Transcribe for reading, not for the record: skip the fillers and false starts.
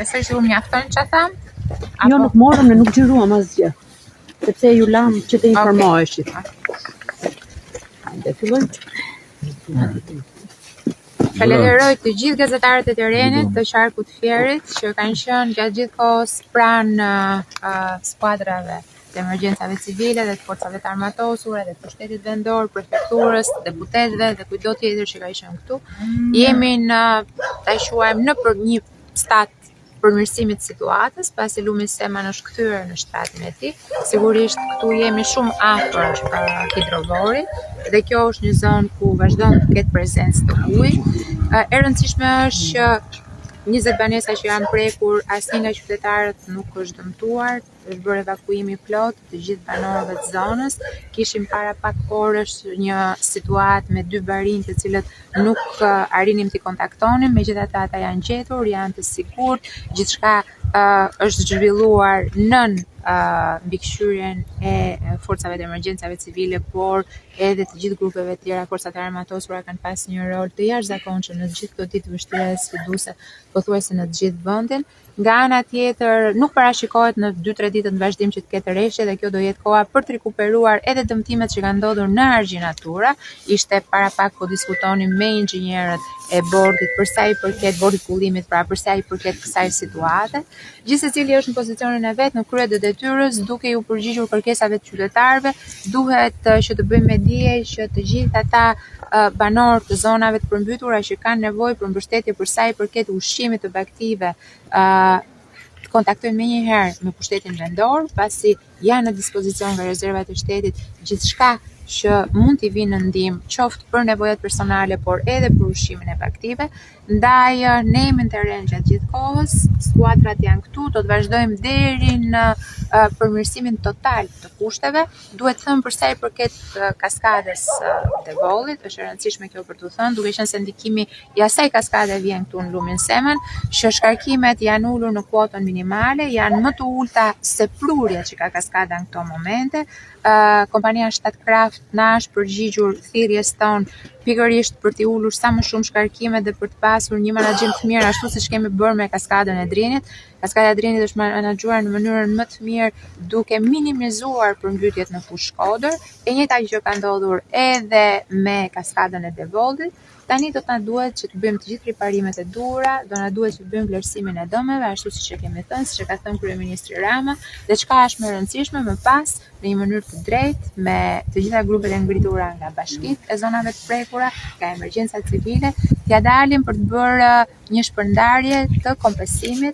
Besoj se u mjafton që tham? Jo, nuk morëm, ne nuk xhiruam asgjë. Sepse ju lam që të informoheshit. Hajde, fillojmë. Falenderoj të gjithë gazetarët e Tiranit, të Qarkut Fierit, që kanë qenë gjatë gjithë kohës pranë skuadrave të emergjencave civile dhe të forcave të armatosura dhe të pushtetit vendor, prefekturës, deputetëve dhe kujdo tjetër që ka qenë këtu. Jemi në, ta quajmë, në për një stat përmirësimit të situatës, pasi lumi Seman është kthyer në shtatin e tij. Sigurisht këtu jemi shumë afër hidrovorit dhe kjo është një zonë ku vazhdon të ketë prezencë të ujit. E rëndësishme është që 20 banesa që janë prekur, asnjë nga qytetarët nuk është dëmtuar, është bërë evakuimi plot të gjithë banorëve të zonës. Kishim para pak orësh një situatë me 2 barinj të cilët nuk arrinim t'i kontaktonim, megjithatë ata janë gjetur, janë të sigurt, gjithçka është zhvilluar nën mbikëqyrjen e forcave të emergjencave civile, por edhe të gjithë grupeve tjera. Forcat e armatosura kanë pas një rol të jashtëzakonshëm në të gjithë këto ditë vështire sfiduese, pothuajse në të gjithë vendin. Nga ana tjetër, nuk parashikohet në 2-3 ditë në vazhdim që të ketë rreshje dhe kjo do jetë koha për të rikuperuar edhe dëmtimet që kanë ndodhur në argjinatura. Ishte para pak po diskutonim me inxhinierët e bordit për sa i përket bordit kullimit, pra për sa i përket kësaj situate. Gjithsecili është në pozicionin e vet në krye të detyrës, duke u përgjigjur kërkesave të qytetarëve. Duhet që të bëjmë me dije që të gjithë ata banorë të zonave të përmbytura që kanë nevojë për mbështetje për sa i përket ushqimit të baktive, të kontaktojnë menjëherë me pushtetin vendor, pasi janë në dispozicion nga rezervat e shtetit gjithçka që mund t'i vinë në ndihmë, qoftë për nevojat personale, por edhe për ushqimin e baktive. Ndaj ne jemi në terren gjatë gjithë kohës, skuadrat janë këtu, do të vazhdojmë deri në përmirësimin total të kushteve. Duhet thënë për sa i përket kaskadës të Vollit, është e rëndësishme kjo për t'u thënë, duke qenë se ndikimi i asaj kaskade vjen këtu në lumin Seman, që shkarkimet janë ulur në kuotën minimale, janë më të ulta se prurjet që ka kaskada në këto momente. Kompania Shtatkraft na është përgjigjur thirrjes tonë pikërisht për t'i ulur sa më shumë shkarkimet dhe për të pasur një menaxhim të mirë, ashtu siç kemi bërë me kaskadën e Drinit. Kaskada e Drinit është menaxhuar në mënyrën më të mirë, duke minimizuar përmbytjet në fushë Shkodër. E njëjta gjë ka ndodhur edhe me kaskadën e Devollit. Tani do të na duhet që të bëjmë të gjithë riparimet e duhura, do na duhet që të bëjmë vlerësimin e dëmeve, ashtu siç e kemi thënë, siç e ka thënë kryeministri Rama, dhe çka është më e rëndësishme më pas, në një mënyrë të drejtë me të gjitha grupet e ngritura nga bashkitë e zonave të prekura, nga emergjenca civile, t'ia dalim për të bërë një shpërndarje të kompensimit